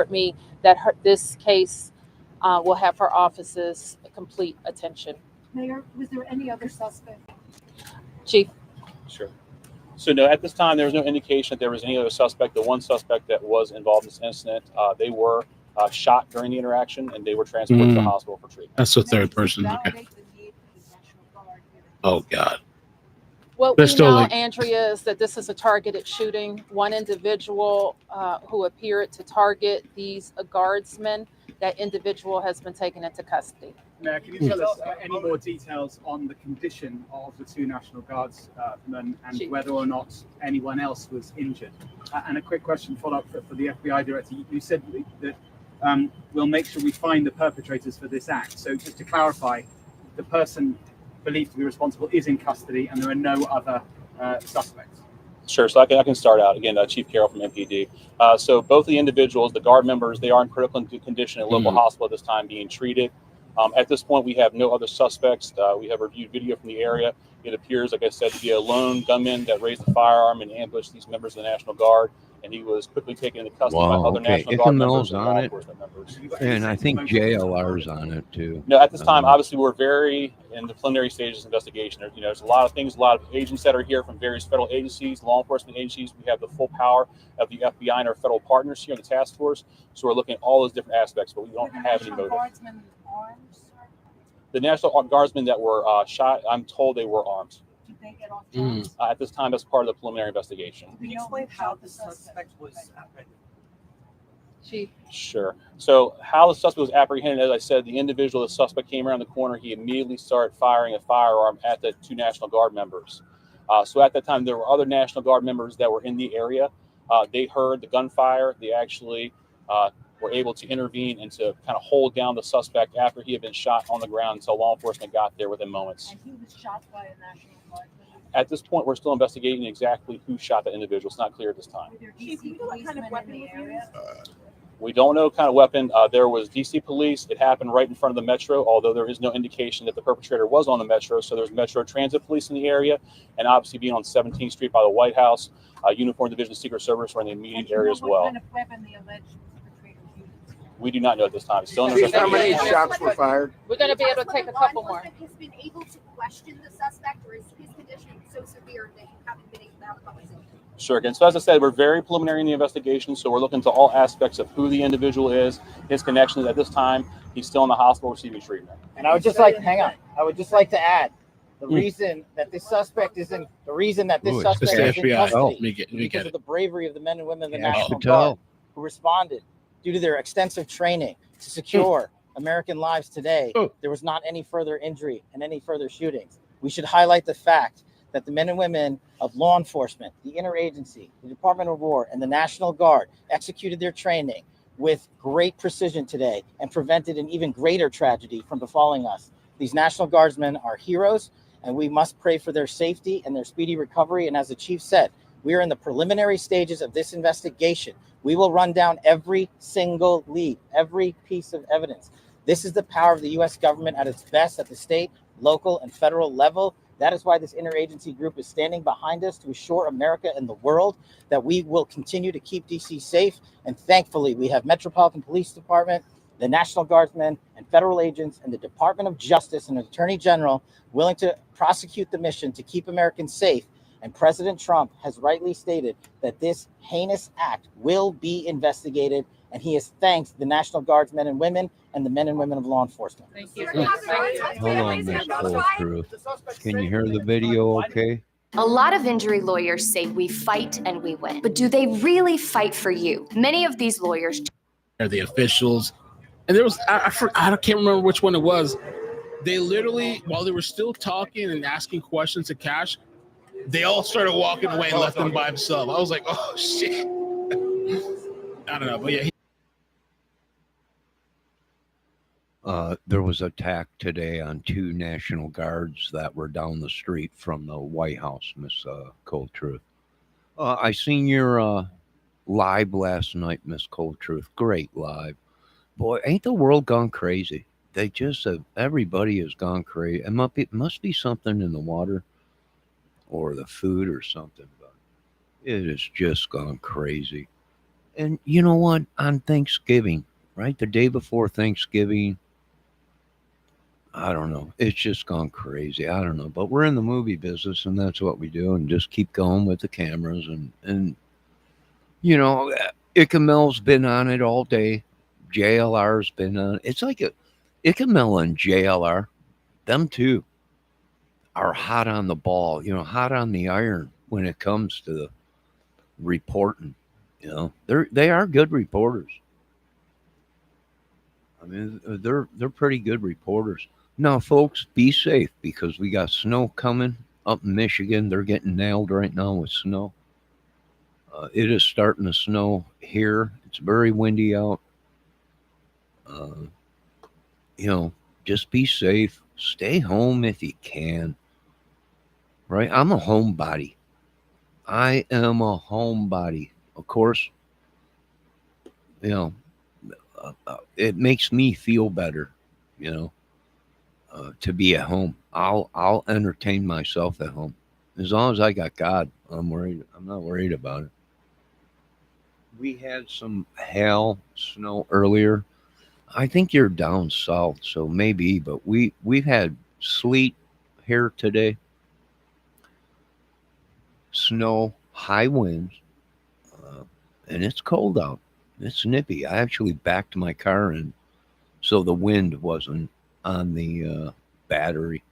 me that this case will have her office's complete attention. Mayor, was there any other suspect? Chief. Sure. So no, at this time, there was no indication that there was any other suspect. The one suspect that was involved in this incident, they were shot during the interaction, and they were transported to the hospital for treatment. That's the third person. Okay. Oh, God. What we know, Andrea, is that this is a targeted shooting. One individual who appeared to target these guardsmen, that individual has been taken into custody. Mayor, can you tell us any more details on the condition of the two National Guardsmen and whether or not anyone else was injured? And a quick question follow-up for the FBI director. You said that we'll make sure we find the perpetrators for this act. So just to clarify, the person believed to be responsible is in custody and there are no other suspects. Sure. So I can start out again. Chief Carroll from MPD. So both the individuals, the guard members, they are in critical condition at a local hospital at this time being treated. At this point, we have no other suspects. We have reviewed video from the area. It appears, like I said, to be a lone gunman that raised the firearm and ambushed these members of the National Guard, and he was quickly taken into custody by other National Guard members and law enforcement members. And I think JLR's on it too. No, at this time, obviously, we're very in the preliminary stages of investigation. There's a lot of things, a lot of agents that are here from various federal agencies, law enforcement agencies. We have the full power of the FBI and our federal partners here in the task force. So we're looking at all those different aspects, but we don't have any motive. The National Guardsmen that were shot, I'm told they were armed. Did they get off drugs? At this time, as part of the preliminary investigation. Can you explain how the suspect was apprehended? Chief. Sure. So how the suspect was apprehended, as I said, the individual, the suspect came around the corner. He immediately started firing a firearm at the two National Guard members. So at that time, there were other National Guard members that were in the area. They heard the gunfire. They actually were able to intervene and to kind of hold down the suspect after he had been shot on the ground until law enforcement got there within moments. And he was shot by a National Guardsman? At this point, we're still investigating exactly who shot the individual. It's not clear at this time. Chief, do you know what kind of weapon was used? We don't know what kind of weapon. There was DC police. It happened right in front of the Metro, although there is no indication that the perpetrator was on the Metro. So there's Metro Transit Police in the area, and obviously being on 17th Street by the White House, Uniform Division of Secret Service were in the immediate area as well. What kind of weapon the alleged perpetrator used? We do not know at this time. It's still in Chief, how many investigation. shots were fired? We're going to be able to take a couple more. Has been able to question the suspect, or is his condition so severe that you haven't been able to have a conversation? Sure. Again, so as I said, we're very preliminary in the investigation, so we're looking to all aspects of who the individual is, his connections. At this time, he's still in the hospital receiving treatment. And I would just like, I would just like to add, the reason that this suspect is in, is in custody because of the bravery of the men and women of the National Guard who responded due to their extensive training to secure American lives today. There was not any further injury and any further shootings. We should highlight the fact that the men and women of law enforcement, the interagency, the Department of War, and the National Guard executed their training with great precision today and prevented an even greater tragedy from befalling us. These National Guardsmen are heroes, and we must pray for their safety and their speedy recovery. And as the chief said, we are in the preliminary stages of this investigation. We will run down every single lead, every piece of evidence. This is the power of the U.S. government at its best at the state, local, and federal level. That is why this interagency group is standing behind us to assure America and the world that we will continue to keep DC safe. And thankfully, we have Metropolitan Police Department, the National Guardsmen, and federal agents, and the Department of Justice and Attorney General willing to prosecute the mission to keep Americans safe. And President Trump has rightly stated that this heinous act will be investigated, and he has thanked the National Guardsmen and women and the men and women of law enforcement. Thank you. Hold on, Miss Coltrue. Can you hear the video okay? A lot of injury lawyers say we fight and we win, but do they really fight for you? Many of these lawyers are the officials, and there was I can't remember which one it was. They literally, while they were still talking and asking questions to Cash, they all started walking away and left him by himself. I was like, oh shit. I don't know, but yeah. There was an attack today on two National Guards that were down the street from the White House, Miss Cold Truth. I seen your live last night, Miss Cold Truth. Great live. Boy, ain't the world gone crazy? They just everybody has gone crazy. It must be something in the water or the food or something, but it has just gone crazy. And you know what? On Thanksgiving, right? The day before Thanksgiving, I don't know. It's just gone crazy. I don't know. But we're in the movie business and that's what we do and just keep going with the cameras and you know, Ickamel's been on it all day. JLR's been on it. It's like Ickemel and JLR, them two are hot on the ball, you know, hot on the iron when it comes to the reporting. You know, they are good reporters. I mean, they're pretty good reporters. Now, folks, be safe because we got snow coming up in Michigan. They're getting nailed right now with snow. It is starting to snow here. It's very windy out. You know, just be safe. Stay home if you can. Right? I'm a homebody. I am a homebody. Of course, you know, it makes me feel better, you know, to be at home. I'll entertain myself at home. As long as I got God, I'm not worried about it. We had some hail, snow earlier. I think you're down south, so maybe, but we've had sleet here today. Snow, high winds, and it's cold out. It's nippy. I actually backed my car in so the wind wasn't on the battery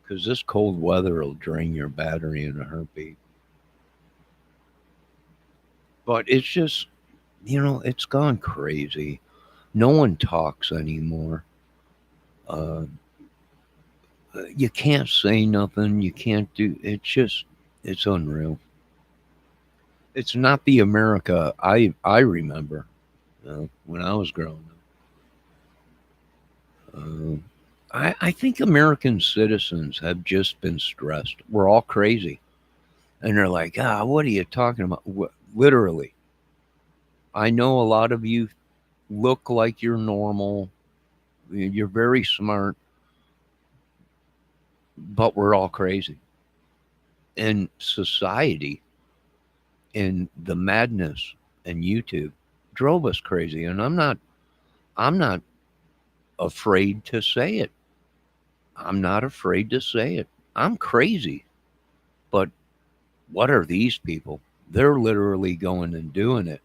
because this cold weather will drain your battery in a heartbeat. But it's just, you know, it's gone crazy. No one talks anymore. You can't say nothing. You can't do. It's unreal. It's not the America I remember when I was growing up. I think American citizens have just been stressed. We're all crazy. And they're like, what are you talking about? Literally. I know a lot of you look like you're normal. You're very smart. But we're all crazy. And society and the madness and YouTube drove us crazy. And I'm not afraid to say it. I'm not afraid to say it. I'm crazy. But what are these people? They're literally going and doing it.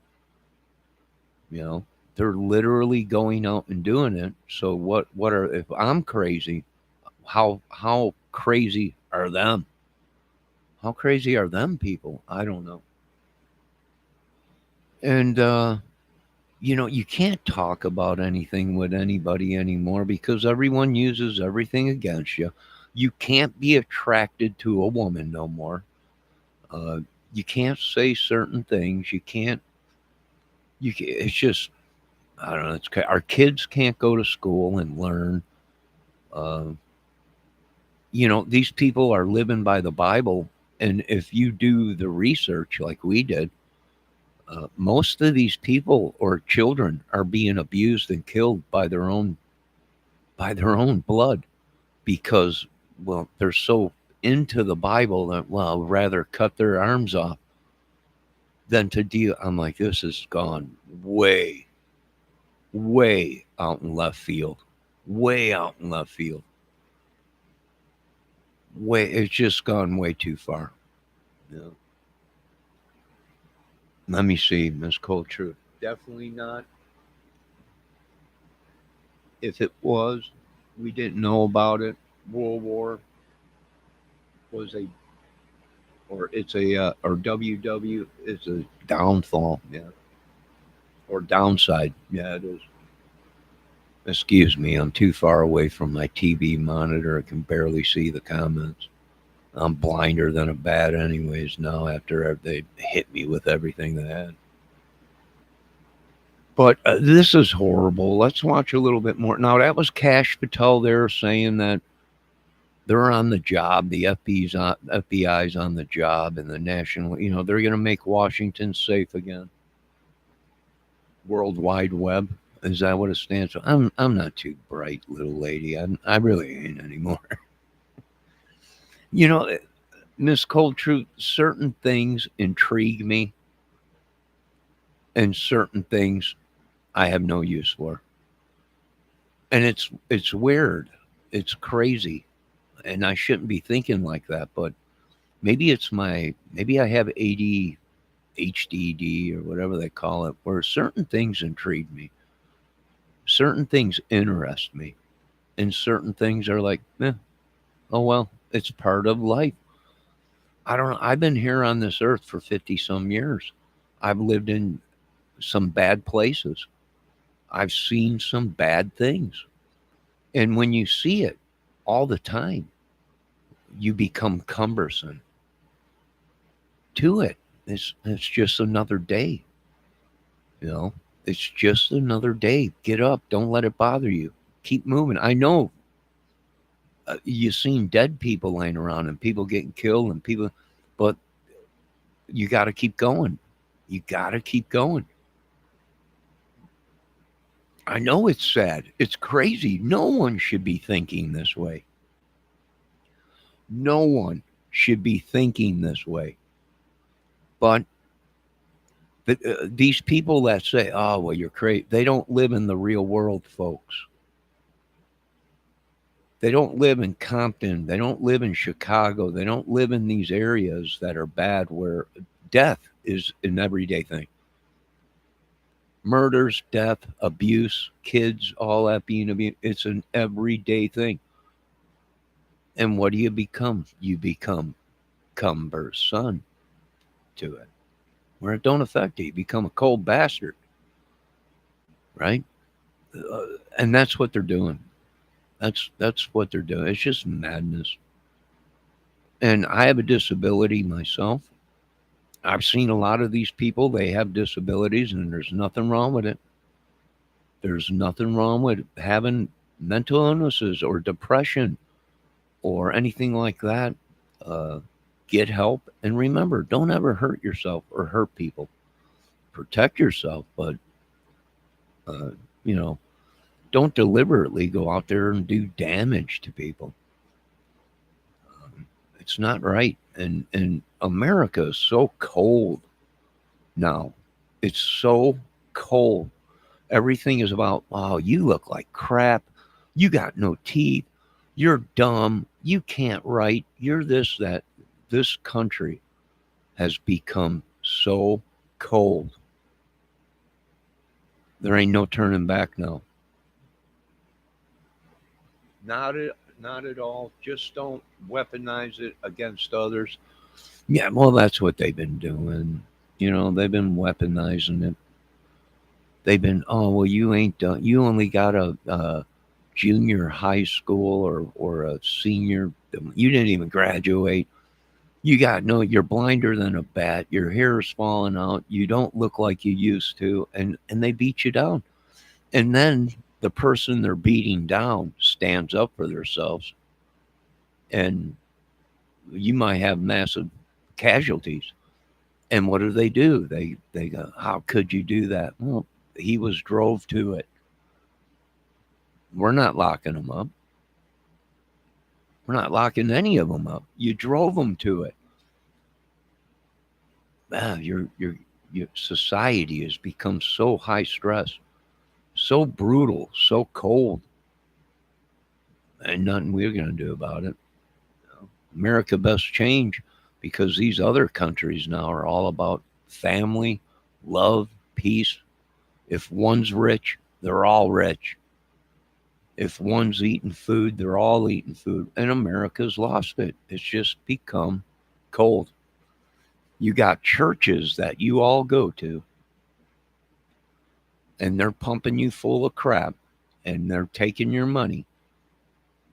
You know, they're literally going out and doing it. So if I'm crazy, how crazy are them? How crazy are them people? I don't know. And, you know, you can't talk about anything with anybody anymore because everyone uses everything against you. You can't be attracted to a woman no more. You can't say certain things. It's just, I don't know. Our kids can't go to school and learn. You know, these people are living by the Bible. And if you do the research like we did, most of these people or children are being abused and killed by their own blood because, well, they're so into the Bible that, well, rather cut their arms off than to deal. I'm like, this has gone way, way out in left field. Way out in left field. It's just gone way too far. Yeah. Let me see, Miss Cold Truth. Definitely not. If it was, we didn't know about it. World War was or WW is a downfall, yeah. Or downside, yeah, it is. Excuse me, I'm too far away from my TV monitor. I can barely see the comments. I'm blinder than a bat anyways now after they hit me with everything they had. But this is horrible. Let's watch a little bit more. Now, that was Kash Patel there saying that they're on the job. The FBI's on the job and the national, you know, they're going to make Washington safe again. World Wide Web. Is that what it stands for? I'm not too bright, little lady. I really ain't anymore. You know, Miss Cold Truth, certain things intrigue me. and certain things I have no use for. And it's weird. It's crazy. And I shouldn't be thinking like that, but maybe I have ADHD or whatever they call it, where certain things intrigue me. Certain things interest me. And certain things are like, oh well, it's part of life. I don't know. I've been here on this earth for 50 some years. I've lived in some bad places. I've seen some bad things. And when you see it all the time, you become cumbersome to it. It's just another day. It's just another day. Get up. Don't let it bother you. Keep moving. I know you've seen dead people laying around and people getting killed and people, but you got to keep going. You got to keep going. I know it's sad. It's crazy. No one should be thinking this way. No one should be thinking this way. But these people that say, oh, well, you're crazy, they don't live in the real world, folks. They don't live in Compton. They don't live in Chicago. They don't live in these areas that are bad where death is an everyday thing. Murders, death, abuse, kids, all that being abused. It's an everyday thing. And what do you become? You become cumbersome to it. Where it don't affect you. You become a cold bastard. Right? And that's what they're doing. That's what they're doing. It's just madness. And I have a disability myself. I've seen a lot of these people, they have disabilities, and there's nothing wrong with it. There's nothing wrong with having mental illnesses or depression or anything like that. Get help. And remember, don't ever hurt yourself or hurt people. Protect yourself, but, don't deliberately go out there and do damage to people. It's not right. And America is so cold now. It's so cold. Everything is about, oh, you look like crap. You got no teeth. You're dumb. You can't write. You're this, that. This country has become so cold. There ain't no turning back now. Not at all. Just don't weaponize it against others. Yeah, well, that's what they've been doing. They've been weaponizing it. They've been, oh, well, you ain't done. You only got a junior high school or a senior. You didn't even graduate. You're blinder than a bat. Your hair is falling out. You don't look like you used to. And they beat you down. And then the person they're beating down stands up for themselves, and you might have massive casualties. And what do? They go, how could you do that? Well, he was drove to it. We're not locking him up. We're not locking any of them up. You drove them to it. Your society has become so high stress. So brutal, so cold, and nothing we're going to do about it. America best change, because these other countries now are all about family, love, peace. If one's rich, they're all rich. If one's eating food, they're all eating food. And America's lost it. It's just become cold. You got churches that you all go to, and they're pumping you full of crap, and they're taking your money.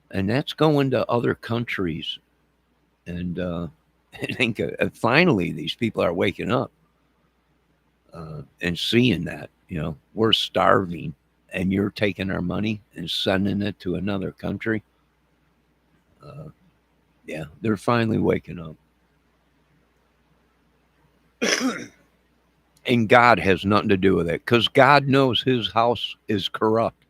And that's going to other countries. And I think finally these people are waking up and seeing that, we're starving, and you're taking our money and sending it to another country. Yeah, they're finally waking up. And God has nothing to do with it, because God knows his house is corrupt.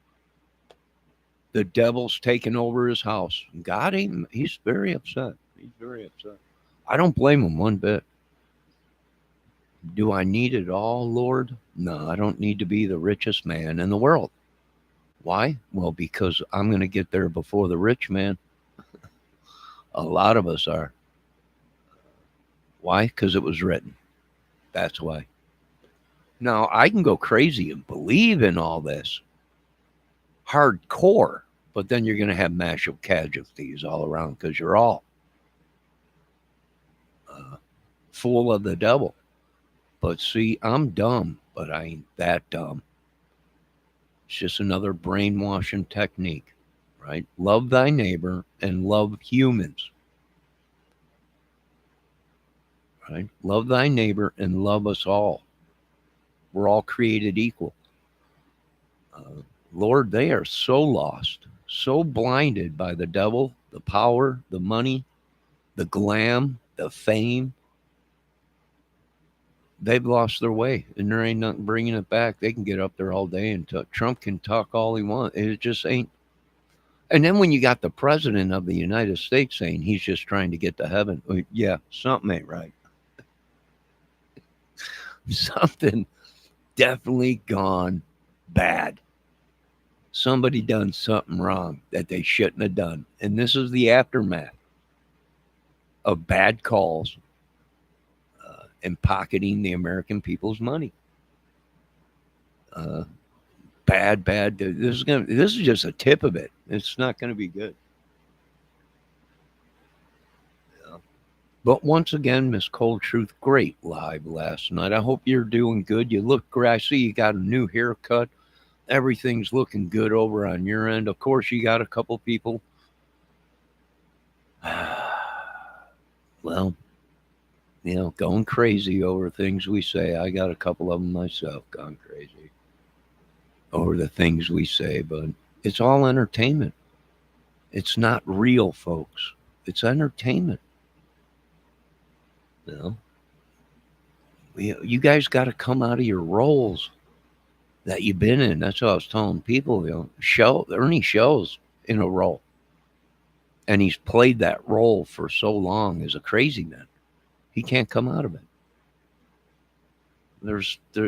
The devil's taken over his house. God he's very upset. He's very upset. I don't blame him one bit. Do I need it all, Lord? No, I don't need to be the richest man in the world. Why? Well, because I'm going to get there before the rich man. A lot of us are. Why? Because it was written. That's why. Now, I can go crazy and believe in all this hardcore, but then you're going to have massive casualties all around because you're all full of the devil. But see, I'm dumb, but I ain't that dumb. It's just another brainwashing technique, right? Love thy neighbor and love humans. Right? Love thy neighbor and love us all. We're all created equal. Lord, they are so lost, so blinded by the devil, the power, the money, the glam, the fame. They've lost their way, and there ain't nothing bringing it back. They can get up there all day and talk. Trump can talk all he wants. It just ain't. And then when you got the president of the United States saying he's just trying to get to heaven, yeah, something ain't right. Something definitely gone bad. Somebody done something wrong that they shouldn't have done. And this is the aftermath of bad calls and pocketing the American people's money. Bad. This is just a tip of it. It's not going to be good. But once again, Miss Cold Truth, great live last night. I hope you're doing good. You look great. I see you got a new haircut. Everything's looking good over on your end. Of course, you got a couple people. Well, going crazy over things we say. I got a couple of them myself gone crazy over the things we say, but it's all entertainment. It's not real, folks. It's entertainment. You guys got to come out of your roles that you've been in. That's what I was telling people. Ernie Shell's in a role, and he's played that role for so long as a crazy man. He can't come out of it.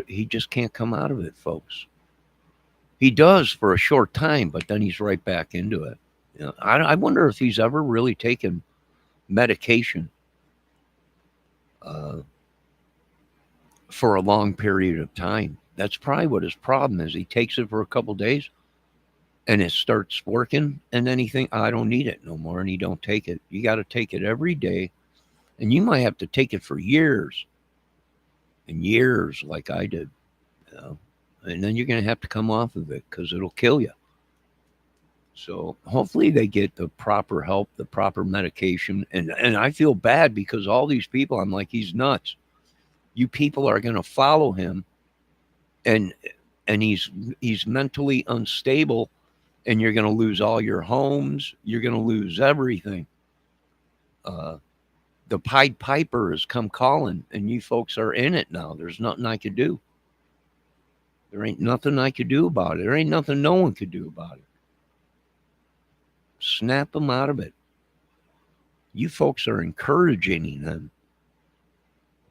He just can't come out of it, folks. He does for a short time, but then he's right back into it. I wonder if he's ever really taken medication for a long period of time. That's probably what his problem is. He takes it for a couple days and it starts working, and then he thinks, I don't need it no more, and he don't take it. You got to take it every day, and you might have to take it for years and years like I did. And then you're going to have to come off of it because it'll kill you. So hopefully they get the proper help, the proper medication. And I feel bad because all these people, I'm like, he's nuts. You people are going to follow him, and he's mentally unstable, and you're going to lose all your homes. You're going to lose everything. The Pied Piper has come calling, and you folks are in it now. There's nothing I could do. There ain't nothing I could do about it. There ain't nothing no one could do about it. Snap them out of it. You folks are encouraging them,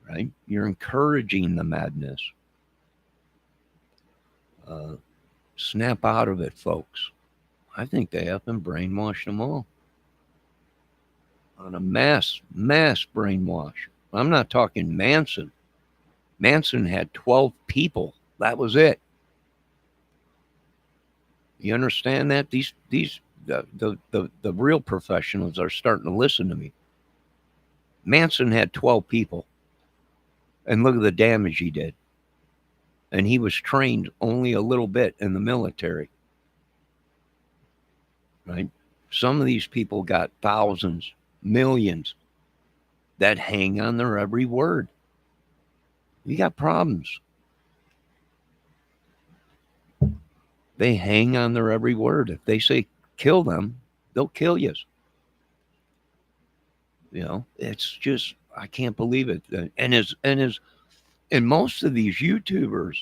right? You're encouraging the madness. Snap out of it, folks. I think they have been brainwashed them all. On a mass brainwash. I'm not talking Manson. Manson had 12 people. That was it. You understand that? The real professionals are starting to listen to me. Manson had 12 people. And look at the damage he did. And he was trained only a little bit in the military. Right? Some of these people got thousands, millions that hang on their every word. You got problems. They hang on their every word. If they say kill them, they'll kill you. It's just, I can't believe it. And most of these YouTubers,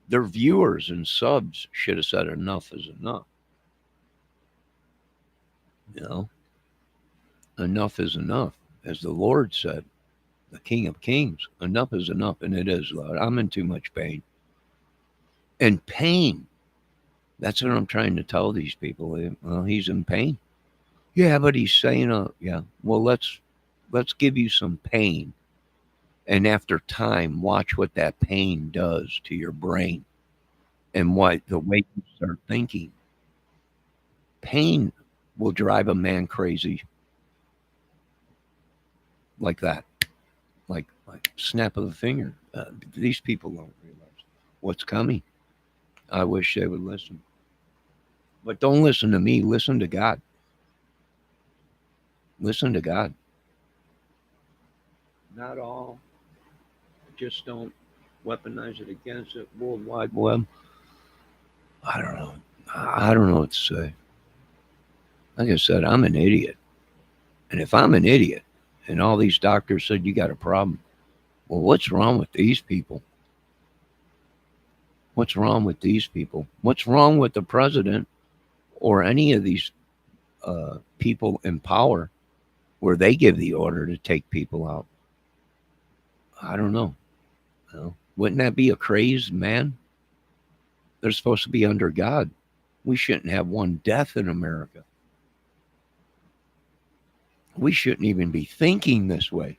their viewers and subs should have said enough is enough. Enough is enough. As the Lord said, the King of Kings. Enough is enough, and it is, Lord. I'm in too much pain. And pain, that's what I'm trying to tell these people. Well, he's in pain. Yeah, but he's saying, yeah, well, let's give you some pain. And after time, watch what that pain does to your brain and the way you start thinking. Pain will drive a man crazy like that, like snap of the finger. These people don't realize what's coming. I wish they would listen. But don't listen to me. Listen to God. Listen to God. Not all. Just don't weaponize it against it. World Wide Web. I don't know. I don't know what to say. Like I said, I'm an idiot. And if I'm an idiot and all these doctors said you got a problem, well, what's wrong with these people? What's wrong with these people? What's wrong with the president or any of these people in power where they give the order to take people out? I don't know. Well, wouldn't that be a crazed man? They're supposed to be under God. We shouldn't have one death in America. We shouldn't even be thinking this way.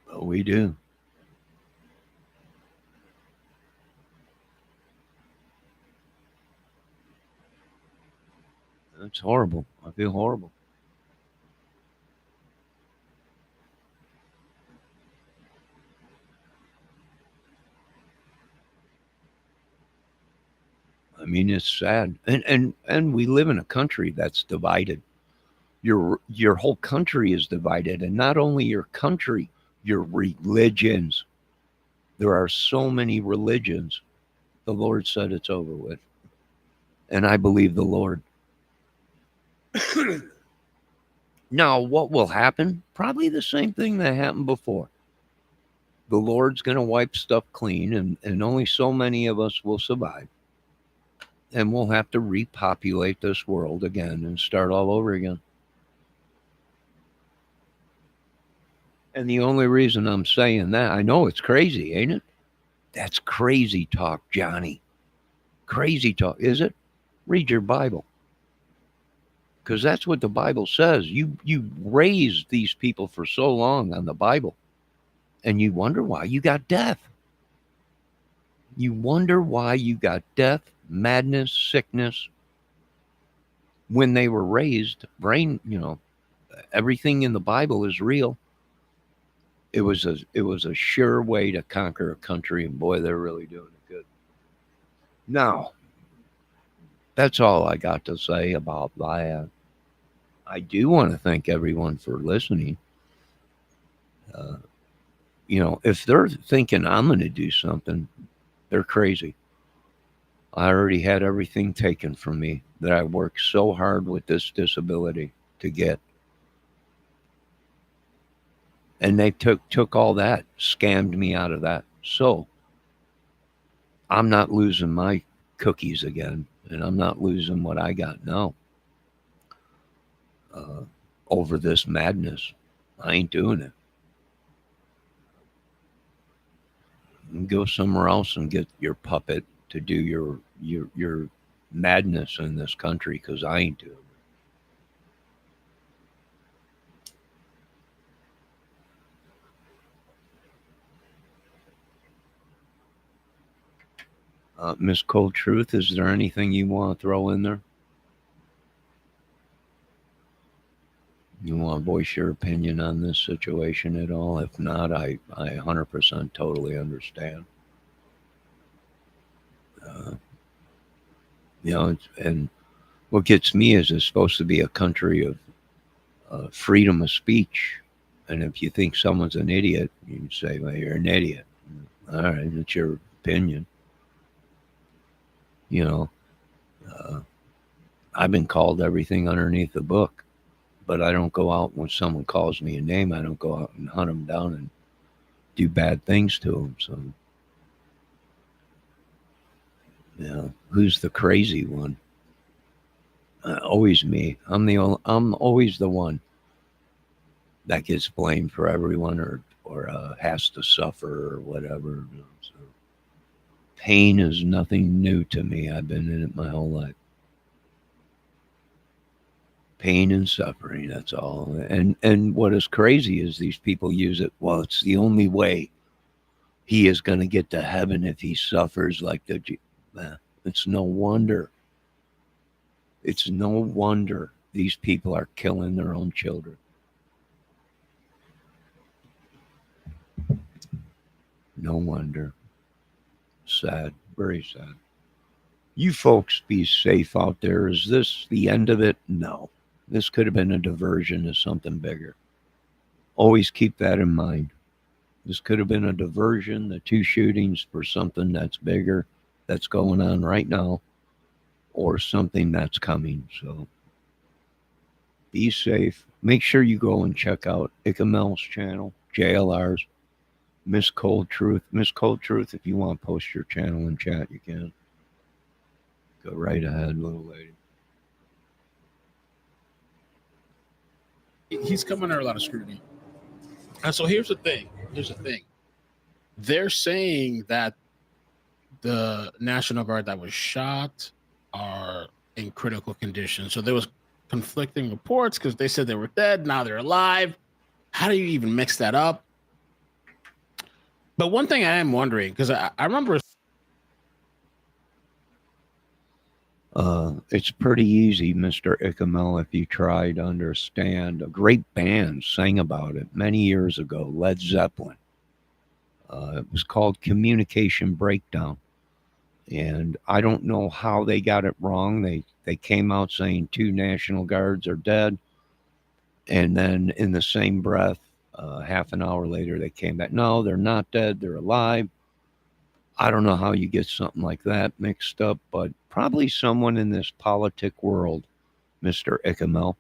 But we do. That's horrible. I feel horrible. I mean, it's sad. And we live in a country that's divided. Your whole country is divided. And not only your country, your religions. There are so many religions. The Lord said it's over with. And I believe the Lord. Now, what will happen? Probably the same thing that happened before. The Lord's going to wipe stuff clean, and only so many of us will survive. And we'll have to repopulate this world again and start all over again. And the only reason I'm saying that, I know it's crazy, ain't it? That's crazy talk, Johnny. Crazy talk, is it? Read your Bible. Because that's what the Bible says. You raised these people for so long on the Bible. And you wonder why you got death. You wonder why you got death, madness, sickness. When they were raised, brain, everything in the Bible is real. It was a sure way to conquer a country, and boy, they're really doing it good. Now, that's all I got to say about that. I do want to thank everyone for listening. If they're thinking I'm going to do something, they're crazy. I already had everything taken from me that I worked so hard with this disability to get. And they took all that, scammed me out of that. So I'm not losing my cookies again, and I'm not losing what I got now over this madness. I ain't doing it. Go somewhere else and get your puppet to do your madness in this country, because I ain't doing it. Miss Cold Truth, is there anything you want to throw in there? You want to voice your opinion on this situation at all? If not, I 100% totally understand. And what gets me is it's supposed to be a country of freedom of speech. And if you think someone's an idiot, you can say, well, you're an idiot. All right, it's your opinion. I've been called everything underneath the book. But I don't go out when someone calls me a name. I don't go out and hunt them down and do bad things to them. So, who's the crazy one? Always me. I'm always the one. that gets blamed for everyone or has to suffer or whatever. So pain is nothing new to me. I've been in it my whole life. Pain and suffering, that's all. And what is crazy is these people use it, well, it's the only way he is going to get to heaven if he suffers like the... It's no wonder. It's no wonder these people are killing their own children. No wonder. Sad, very sad. You folks be safe out there. Is this the end of it? No. This could have been a diversion to something bigger. Always keep that in mind. This could have been a diversion, the 2 shootings, for something that's bigger, that's going on right now, or something that's coming. So be safe. Make sure you go and check out Ikamel's channel, JLR's, Miss Cold Truth. Miss Cold Truth, if you want to post your channel in chat, you can. Go right ahead, little lady. He's coming under a lot of scrutiny. And so here's the thing. They're saying that the National Guard that was shot are in critical condition. So there was conflicting reports because they said they were dead. Now they're alive. How do you even mix that up? But one thing I am wondering, because I remember... It's pretty easy, Mr. Ikemel, if you try to understand. A great band sang about it many years ago, Led Zeppelin. It was called Communication Breakdown. And I don't know how they got it wrong. They came out saying 2 National Guards are dead. And then in the same breath, half an hour later, they came back. No, they're not dead. They're alive. I don't know how you get something like that mixed up, but probably someone in this politic world, Mr. Ikemel,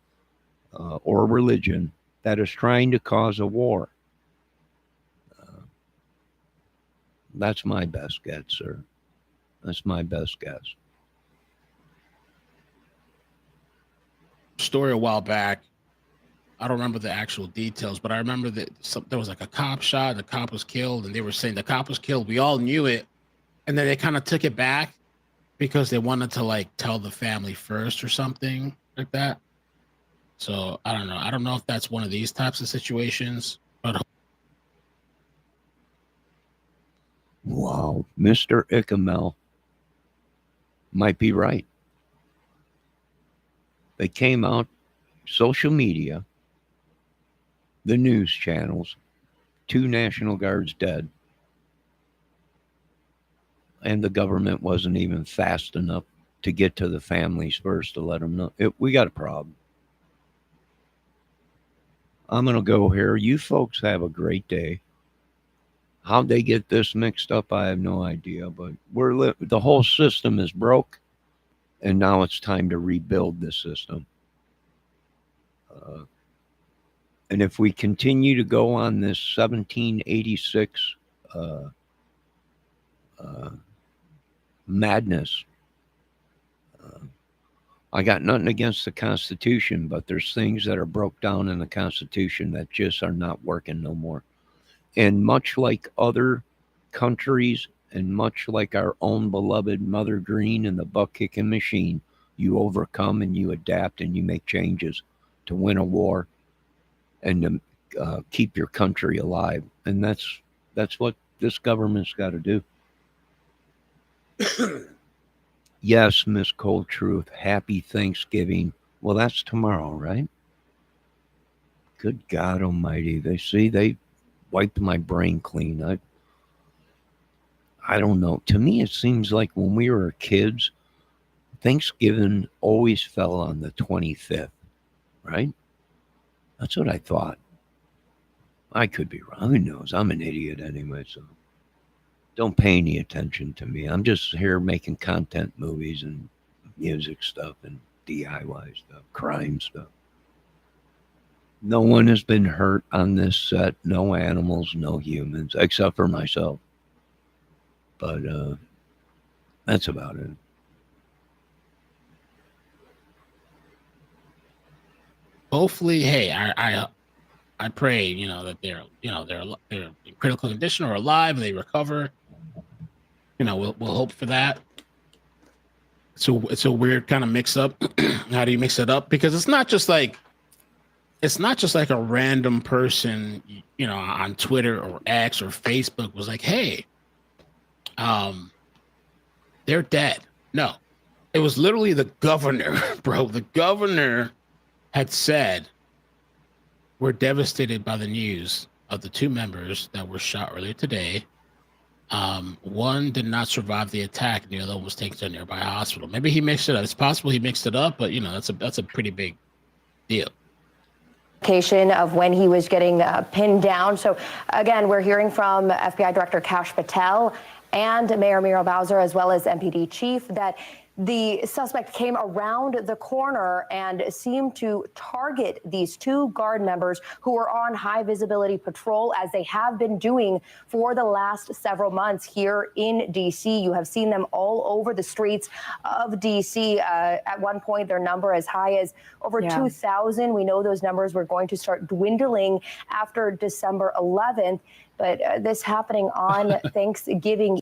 or religion, that is trying to cause a war. That's my best guess, sir. That's my best guess. Story a while back. I don't remember the actual details, but I remember that there was like a cop shot, the cop was killed, and they were saying the cop was killed. We all knew it. And then they kind of took it back because they wanted to like tell the family first or something like that. So I don't know. I don't know if that's one of these types of situations, but wow, Mr. Ikemel might be right. They came out, social media, the news channels, 2 National Guards dead. And the government wasn't even fast enough to get to the families first to let them know. We got a problem. I'm going to go here. You folks have a great day. How'd they get this mixed up? I have no idea. But the whole system is broke. And now it's time to rebuild the system. And if we continue to go on this 1786 madness, I got nothing against the Constitution, but there's things that are broke down in the Constitution that just are not working no more. And much like other countries and much like our own beloved Mother Green and the buck kicking machine, you overcome and you adapt and you make changes to win a war and to keep your country alive. And that's what this government's got to do. Yes, Miss Cold Truth, happy Thanksgiving. Well, that's tomorrow, right? Good God Almighty. They wiped my brain clean. I don't know. To me, it seems like when we were kids, Thanksgiving always fell on the 25th, right? That's what I thought. I could be wrong. Who knows? I'm an idiot anyway, so don't pay any attention to me. I'm just here making content movies and music stuff and DIY stuff, crime stuff. No one has been hurt on this set. No animals, no humans, except for myself. But that's about it. Hopefully, hey, I pray, that they're in critical condition or alive, and they recover. We'll hope for that. So it's a weird kind of mix up. How do you mix it up? Because it's not just like a random person, on Twitter or X or Facebook was like, hey, they're dead. No, it was literally the governor, bro. The governor had said, we're devastated by the news of the 2 members that were shot earlier today. One did not survive the attack, and the other one was taken to a nearby hospital. Maybe he mixed it up. It's possible he mixed it up, but that's a pretty big deal. Of when he was getting pinned down. So again, we're hearing from FBI Director Kash Patel and Mayor Muriel Bowser, as well as MPD Chief, that the suspect came around the corner and seemed to target these 2 guard members who were on high visibility patrol, as they have been doing for the last several months here in D.C. You have seen them all over the streets of D.C. At one point, their number as high as over 2,000. We know those numbers were going to start dwindling after December 11th, but this happening on Thanksgiving.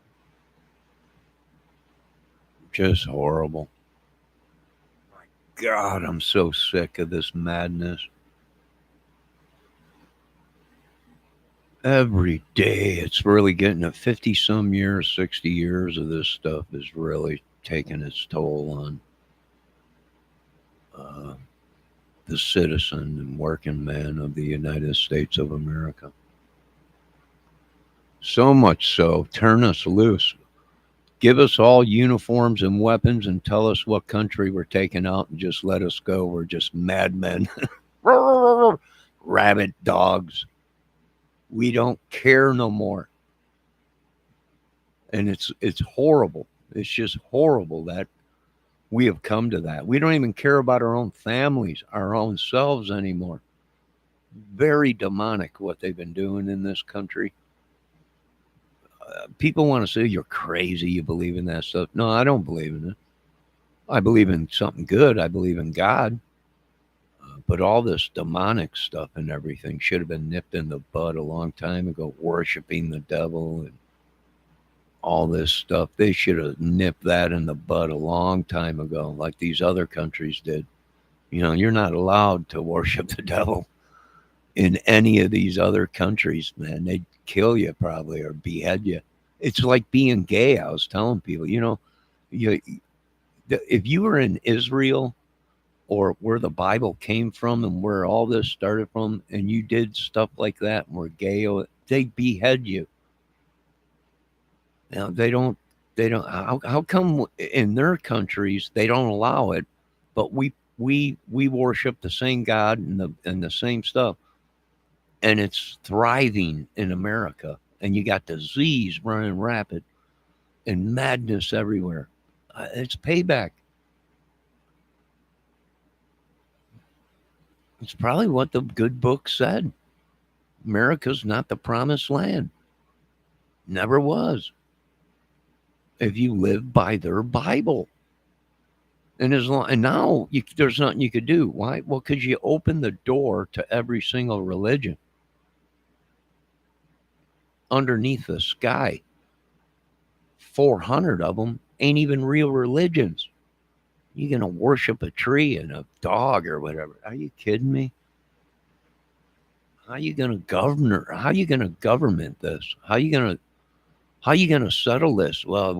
Just horrible. My God, I'm so sick of this madness. Every day, it's really getting at 50 some years, 60 years of this stuff is really taking its toll on the citizen and working man of the United States of America. So much so, turn us loose. Give us all uniforms and weapons and tell us what country we're taking out and just let us go. We're just madmen. Rabid dogs. We don't care no more. And it's horrible. It's just horrible that we have come to that. We don't even care about our own families, our own selves anymore. Very demonic what they've been doing in this country. People want to say you're crazy, you believe in that stuff. No, I don't believe in it. I believe in something good. I believe in God. But all this demonic stuff and everything should have been nipped in the bud a long time ago, worshiping the devil and all this stuff. They should have nipped that in the bud a long time ago, like these other countries did. You're not allowed to worship the devil in any of these other countries, man. They'd kill you probably or behead you. It's like being gay. I was telling people, if you were in Israel or where the Bible came from and where all this started from, and you did stuff like that and were gay, they behead you. Now they don't. How come in their countries they don't allow it, but we worship the same God and the same stuff, and it's thriving in America, and you got disease running rapid and madness everywhere. It's payback. It's probably what the good book said. America's not the promised land. Never was. If you live by their Bible. And now there's nothing you could do. Why? Well, because you open the door to every single religion. Underneath the sky, 400 of them ain't even real religions. You're going to worship a tree and a dog or whatever. Are you kidding me? How are you going to govern? How are you going to government this? How are you going to settle this? Well,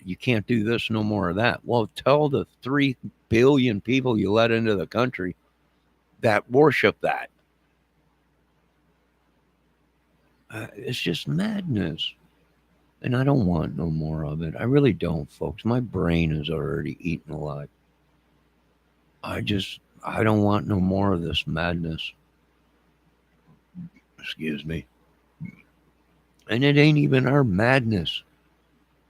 you can't do this, no more of that. Well, tell the 3 billion people you let into the country that worship that. It's just madness. And I don't want no more of it. I really don't, folks. My brain is already eaten alive. I don't want no more of this madness. Excuse me. And it ain't even our madness.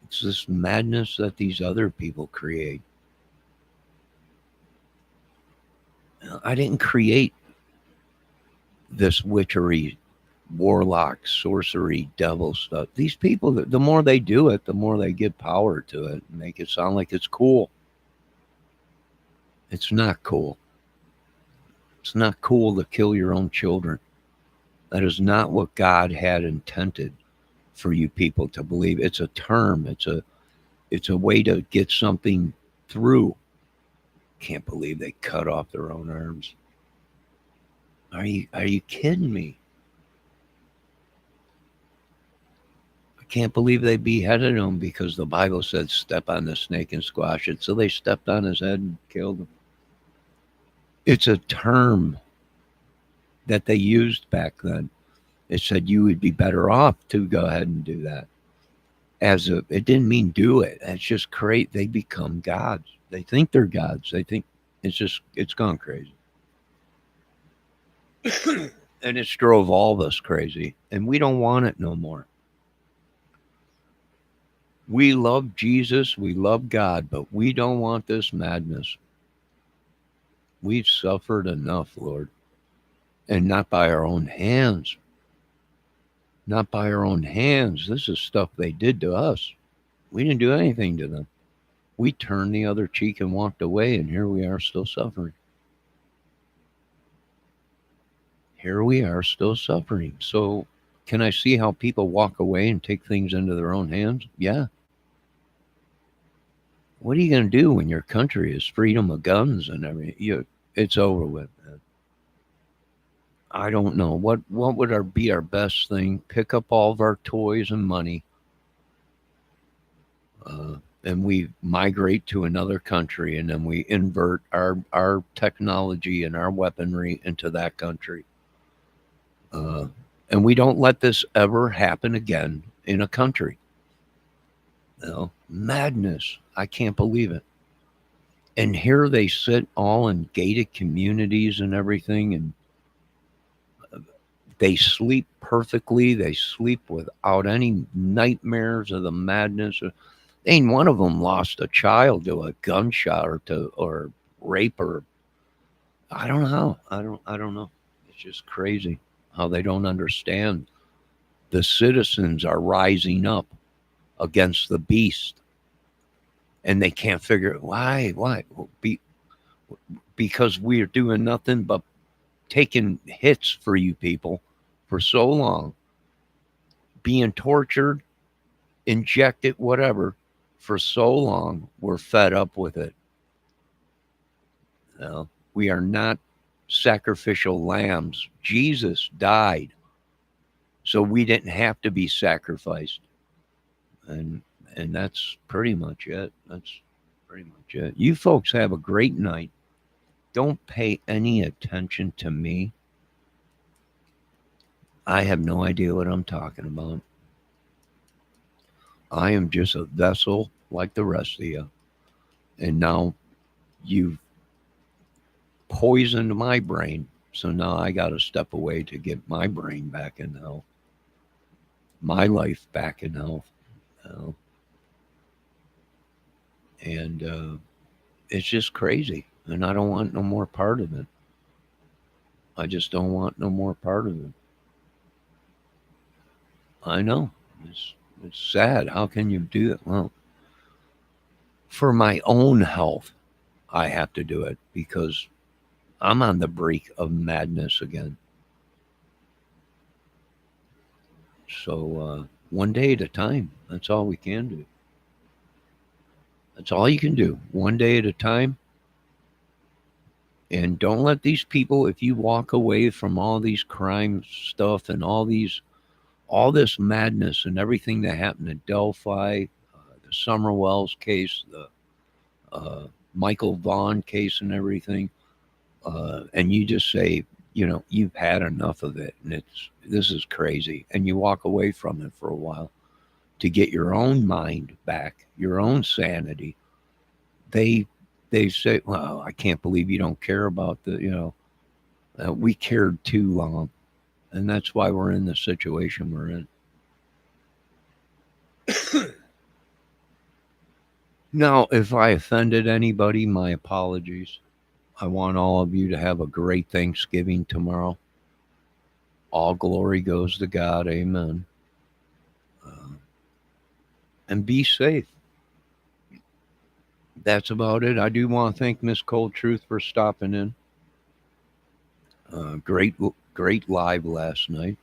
It's this madness that these other people create. I didn't create this witchery, warlock, sorcery, devil stuff. These people, the more they do it, the more they give power to it and make it sound like it's cool. It's not cool. It's not cool to kill your own children. That is not what God had intended for you people to believe. It's a term. It's a way to get something through. Can't believe they cut off their own arms. Are you kidding me? I can't believe they beheaded him because the Bible said step on the snake and squash it. So they stepped on his head and killed him. It's a term that they used back then. It said you would be better off to go ahead and do that. It didn't mean do it. It's just great. They become gods. They think they're gods. They think it's gone crazy. And it's drove all of us crazy. And we don't want it no more. We love Jesus. We love God, but we don't want this madness. We've suffered enough, Lord. And not by our own hands. Not by our own hands. This is stuff they did to us. We didn't do anything to them. We turned the other cheek and walked away, and here we are still suffering. Here we are still suffering. So can I see how people walk away and take things into their own hands? Yeah. What are you going to do when your country is freedom of guns and everything? It's over with, man. I don't know. What would be our best thing? Pick up all of our toys and money, and we migrate to another country, and then we invert our technology and our weaponry into that country. And we don't let this ever happen again in a country. Madness. I can't believe it. And here they sit all in gated communities and everything, and they sleep perfectly. They sleep without any nightmares of the madness. Ain't one of them lost a child to a gunshot or rape or I don't know. I don't know. It's just crazy how they don't understand. The citizens are rising up against the beast. And they can't figure it. Why? Because we are doing nothing but taking hits for you people for so long, being tortured, injected, whatever, for so long. We're fed up with it. We are not sacrificial lambs. Jesus died, so we didn't have to be sacrificed. And that's pretty much it. That's pretty much it. You folks have a great night. Don't pay any attention to me. I have no idea what I'm talking about. I am just a vessel like the rest of you. And now you've poisoned my brain. So now I got to step away to get my brain back in health. My life back in health. And it's just crazy. And I don't want no more part of it. I just don't want no more part of it. I know. It's sad. How can you do that? Well, for my own health, I have to do it because I'm on the brink of madness again. So one day at a time. That's all we can do. That's all you can do. One day at a time. And don't let these people, if you walk away from all these crime stuff and all this madness and everything that happened at Delphi, the Summerwells case, the Michael Vaughn case and everything, and you just say, you've had enough of it and this is crazy, and you walk away from it for a while to get your own mind back, your own sanity, they say, well, I can't believe you don't care about we cared too long. And that's why we're in the situation we're in. Now, if I offended anybody, my apologies. I want all of you to have a great Thanksgiving tomorrow. All glory goes to God. Amen. And be safe. That's about it. I do want to thank Miss Cold Truth for stopping in. Great great live last night.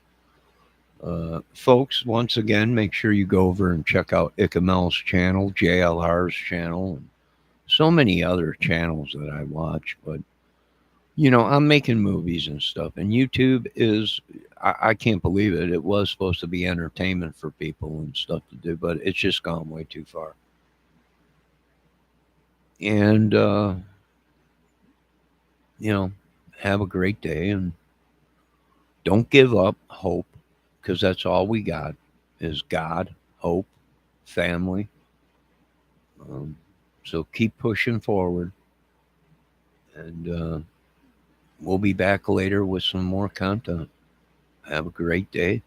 Folks, once again, make sure you go over and check out Ikamel's channel, JLR's channel, and so many other channels that I watch. But, you know, I'm making movies and stuff, and YouTube is, I can't believe it. It was supposed to be entertainment for people and stuff to do, but it's just gone way too far. And, you know, have a great day and don't give up hope, because that's all we got is God, hope, family. So keep pushing forward, and we'll be back later with some more content. Have a great day.